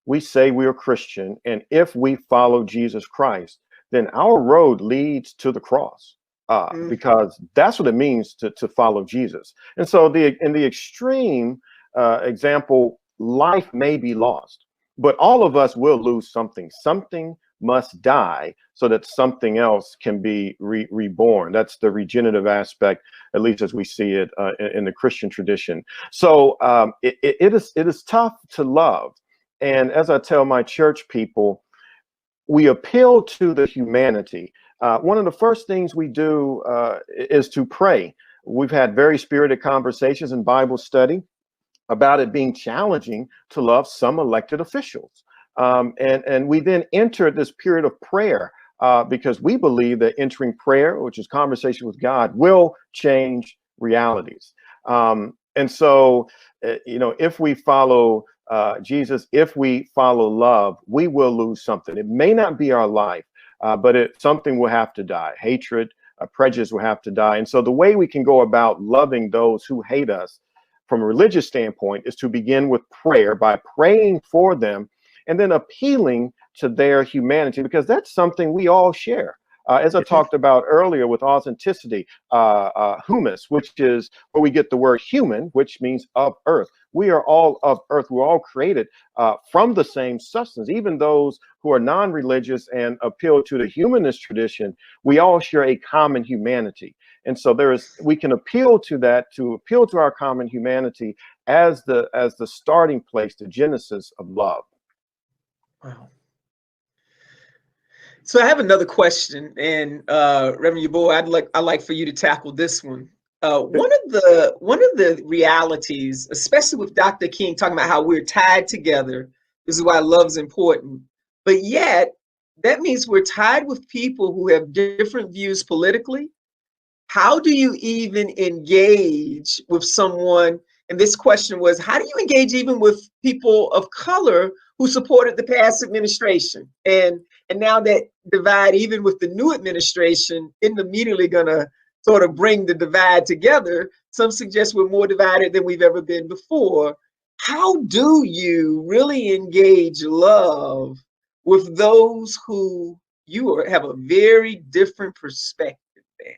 we say we are Christian and if we follow Jesus Christ, then our road leads to the cross, because that's what it means to follow Jesus. And so in the extreme example, life may be lost, but all of us will lose something. Something must die so that something else can be reborn. That's the regenerative aspect, at least as we see it in the Christian tradition. So it is tough to love. And as I tell my church people, we appeal to the humanity. One of the first things we do is to pray. We've had very spirited conversations in Bible study about it being challenging to love some elected officials. And we then enter this period of prayer because we believe that entering prayer, which is conversation with God, will change realities. And so, if we follow Jesus, if we follow love, we will lose something. It may not be our life, but something will have to die. Hatred, prejudice will have to die. And so the way we can go about loving those who hate us from a religious standpoint is to begin with prayer, by praying for them and then appealing to their humanity, because that's something we all share. As I talked about earlier with authenticity, humus, which is where we get the word human, which means of earth. We are all of earth. We're all created from the same substance. Even those who are non-religious and appeal to the humanist tradition, we all share a common humanity. And so we can appeal to that, to appeal to our common humanity as the starting place, the genesis of love. Wow. So I have another question, and Reverend Yebuah, I'd like for you to tackle this one. One of the realities, especially with Dr. King talking about how we're tied together, this is why love is important. But yet, that means we're tied with people who have different views politically. How do you even engage with someone? And this question was, how do you engage even with people of color who supported the past administration? And now that divide, even with the new administration, isn't immediately gonna sort of bring the divide together. Some suggest we're more divided than we've ever been before. How do you really engage love with those who have a very different perspective than?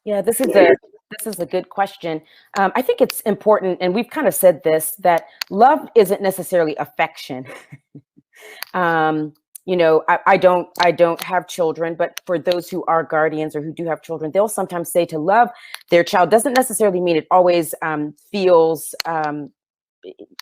Yeah, this is a good question. I think it's important, and we've kind of said this, that love isn't necessarily affection. You know, I don't have children, but for those who are guardians or who do have children, they'll sometimes say to love their child doesn't necessarily mean it always feels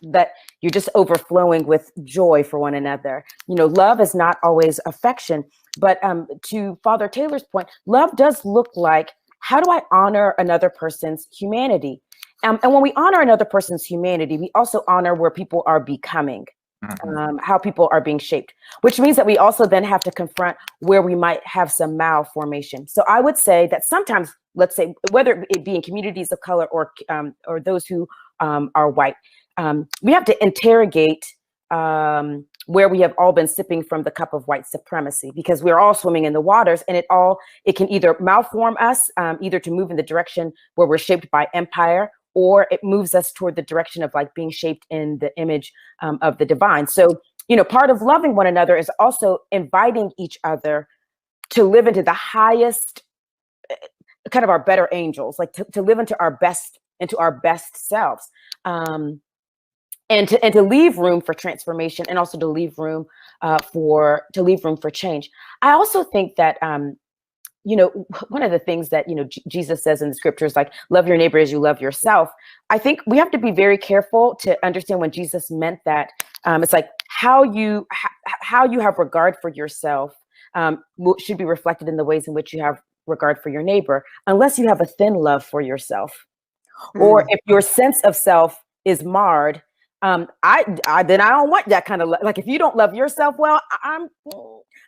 that you're just overflowing with joy for one another. You know, love is not always affection, but to Father Taylor's point, love does look like, how do I honor another person's humanity? And when we honor another person's humanity, we also honor where people are becoming. How people are being shaped, which means that we also then have to confront where we might have some malformation. So I would say that sometimes, let's say, whether it be in communities of color or those who are white, we have to interrogate where we have all been sipping from the cup of white supremacy, because we're all swimming in the waters, and it can either malform us, either to move in the direction where we're shaped by empire, or it moves us toward the direction of like being shaped in the image of the divine. So, you know, part of loving one another is also inviting each other to live into the highest, kind of our better angels, like to live into our best selves, and to leave room for transformation, and also to leave room for change. I also think that you know, one of the things that, you know, Jesus says in the scriptures, like, love your neighbor as you love yourself. I think we have to be very careful to understand when Jesus meant that. It's like how you have regard for yourself should be reflected in the ways in which you have regard for your neighbor, unless you have a thin love for yourself, or if your sense of self is marred. Then I don't want that kind of love. Like, if you don't love yourself well, I'm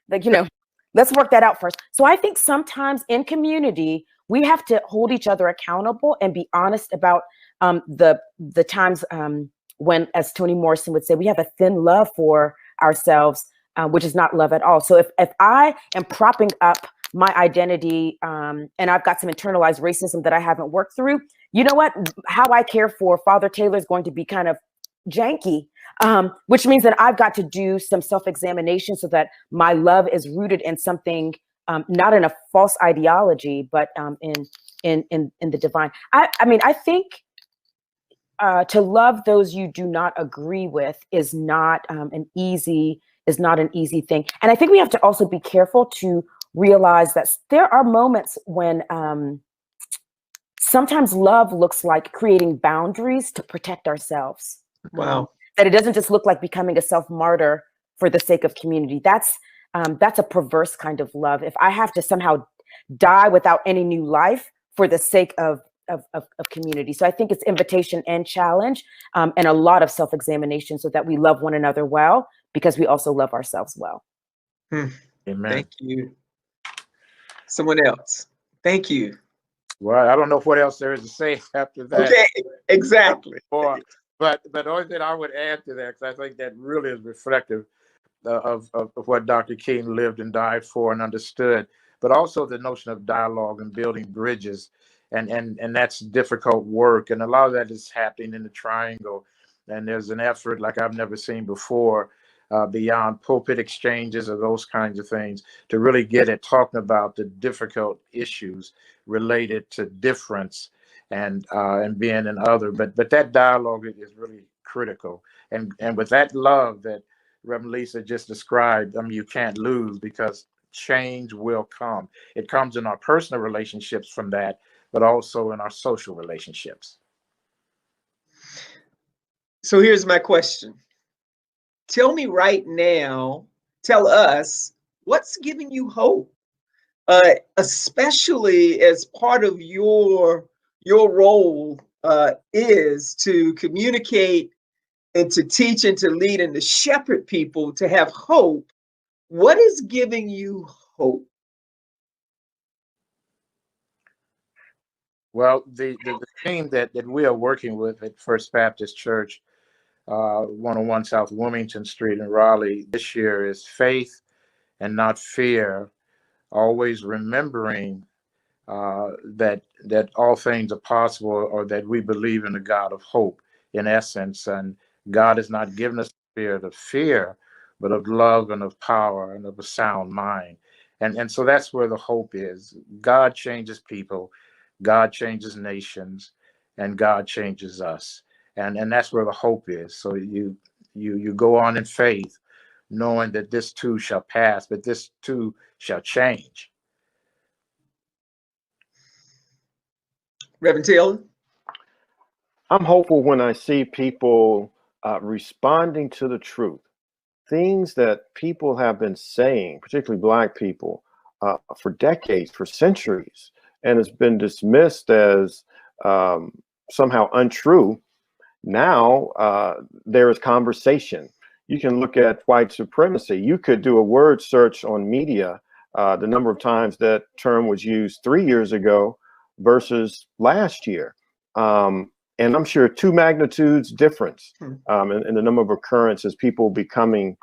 like, you know. Let's work that out first. So I think sometimes in community, we have to hold each other accountable and be honest about the times when, as Toni Morrison would say, we have a thin love for ourselves, which is not love at all. So if I am propping up my identity and I've got some internalized racism that I haven't worked through, you know what? How I care for Father Taylor is going to be kind of janky, which means that I've got to do some self-examination so that my love is rooted in something, not in a false ideology, but in the divine. I mean, I think to love those you do not agree with is not an easy thing. And I think we have to also be careful to realize that there are moments when sometimes love looks like creating boundaries to protect ourselves. Wow. That it doesn't just look like becoming a self-martyr for the sake of community. That's a perverse kind of love. If I have to somehow die without any new life for the sake of community. So I think it's invitation and challenge, and a lot of self-examination so that we love one another well, because we also love ourselves well. Amen. Thank you. Someone else. Thank you. Well, I don't know what else there is to say after that. Okay, exactly. But the only thing I would add to that, because I think that really is reflective of what Dr. King lived and died for and understood, but also the notion of dialogue and building bridges. And that's difficult work. And a lot of that is happening in the triangle. And there's an effort like I've never seen before, beyond pulpit exchanges or those kinds of things, to really get at talking about the difficult issues related to difference and being an other, but that dialogue is really critical, and with that love that Rev Lisa just described, I mean, you can't lose, because change will come. It comes in our personal relationships from that, but also in our social relationships. So here's my question. Tell me right now, tell us what's giving you hope, especially as part of your role is to communicate and to teach and to lead and to shepherd people to have hope. What is giving you hope? Well, the theme that we are working with at First Baptist Church, 101 South Wilmington Street in Raleigh this year is faith and not fear, always remembering that all things are possible, or that we believe in the God of hope in essence. And God has not given us the spirit of fear, but of love and of power and of a sound mind. And so that's where the hope is. God changes people, God changes nations, and God changes us. And that's where the hope is. So you go on in faith, knowing that this too shall pass, but this too shall change. Reverend Taylor? I'm hopeful when I see people responding to the truth. Things that people have been saying, particularly Black people, for decades, for centuries, and it's been dismissed as somehow untrue. Now there is conversation. You can look at white supremacy. You could do a word search on media, the number of times that term was used 3 years ago versus last year. And I'm sure 2 magnitudes difference in the number of occurrences, people becoming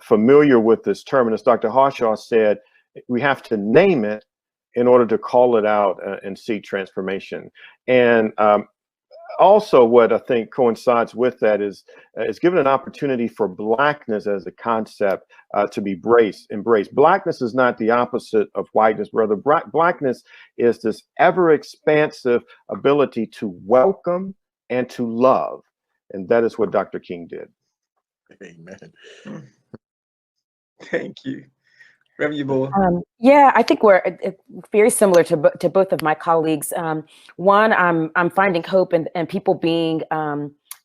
familiar with this term. And as Dr. Harshaw said, we have to name it in order to call it out and see transformation. And also what I think coincides with that is given an opportunity for Blackness as a concept to be embraced. Blackness is not the opposite of whiteness, brother. Blackness is this ever expansive ability to welcome and to love. And that is what Dr. King did. Amen. Thank you. Rev Yebuah. Yeah, I think we're very similar to both of my colleagues. One, I'm finding hope in people being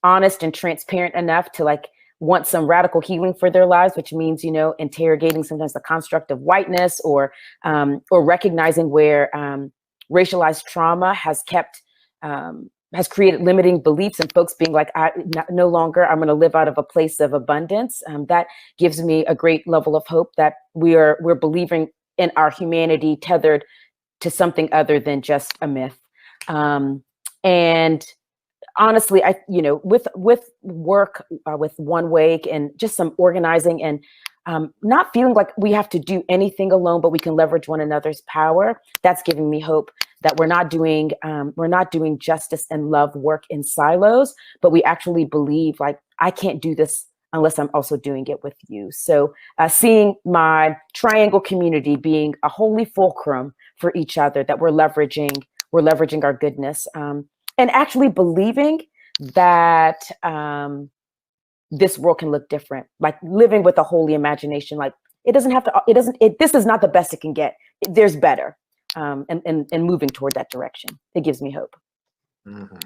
honest and transparent enough to like want some radical healing for their lives, which means, you know, interrogating sometimes the construct of whiteness or recognizing where racialized trauma has created limiting beliefs and folks being like, no longer, I'm going to live out of a place of abundance. That gives me a great level of hope that we're believing in our humanity tethered to something other than just a myth. And honestly, with work with One Wake and just some organizing and not feeling like we have to do anything alone, but we can leverage one another's power. That's giving me hope that we're not doing justice and love work in silos, but we actually believe like I can't do this unless I'm also doing it with you. So seeing my triangle community being a holy fulcrum for each other, that we're leveraging our goodness, and actually believing that this world can look different, like living with a holy imagination. Like this is not the best it can get. There's better. And moving toward that direction. It gives me hope. Mm-hmm.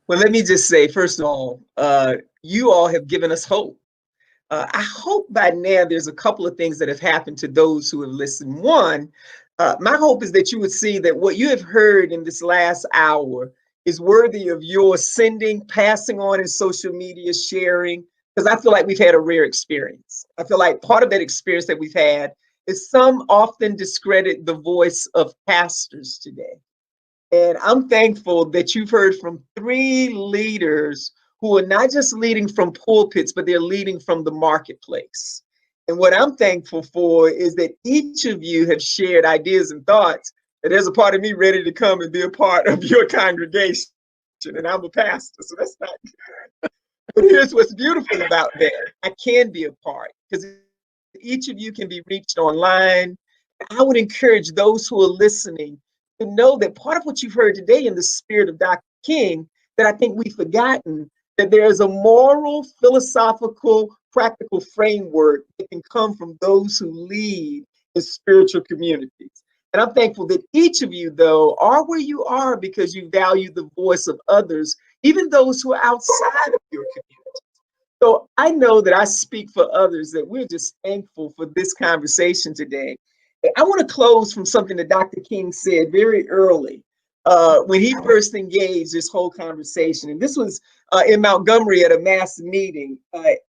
Well, let me just say, first of all, you all have given us hope. I hope by now there's a couple of things that have happened to those who have listened. One, my hope is that you would see that what you have heard in this last hour is worthy of your sending, passing on in social media, sharing, because I feel like we've had a rare experience. I feel like part of that experience that we've had is some often discredit the voice of pastors today. And I'm thankful that you've heard from 3 leaders who are not just leading from pulpits, but they're leading from the marketplace. And what I'm thankful for is that each of you have shared ideas and thoughts, and there's a part of me ready to come and be a part of your congregation. And I'm a pastor, so that's not good. But here's what's beautiful about that. I can be a part, because each of you can be reached online. I would encourage those who are listening to know that part of what you've heard today in the spirit of Dr. King, that I think we've forgotten, that there's a moral, philosophical, practical framework that can come from those who lead in spiritual communities. And I'm thankful that each of you, though, are where you are because you value the voice of others even those who are outside of your community. So I know that I speak for others that we're just thankful for this conversation today. I want to close from something that Dr. King said very early when he first engaged this whole conversation. And this was in Montgomery at a mass meeting.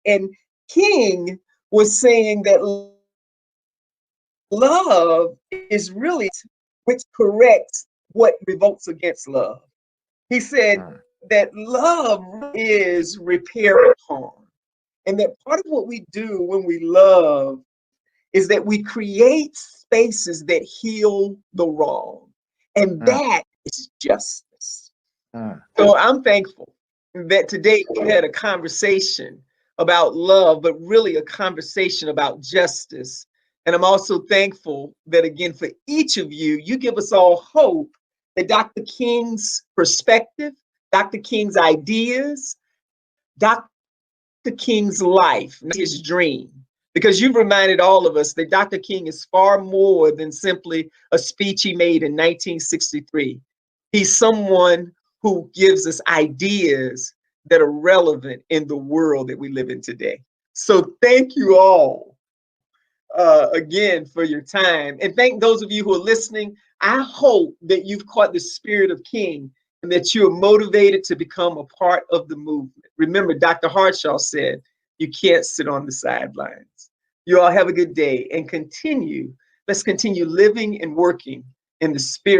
And King was saying that love is really which corrects what revolts against love. He said that love is repair of harm. And that part of what we do when we love is that we create spaces that heal the wrong. And that is justice. So I'm thankful that today we had a conversation about love, but really a conversation about justice. And I'm also thankful that, again, for each of you, you give us all hope that Dr. King's perspective, Dr. King's ideas, Dr. King's life, his dream, because you've reminded all of us that Dr. King is far more than simply a speech he made in 1963. He's someone who gives us ideas that are relevant in the world that we live in today. So thank you all again for your time. And thank those of you who are listening. I hope that you've caught the spirit of King and that you're motivated to become a part of the movement. Remember, Dr. Harshaw said, you can't sit on the sidelines. You all have a good day and let's continue living and working in the spirit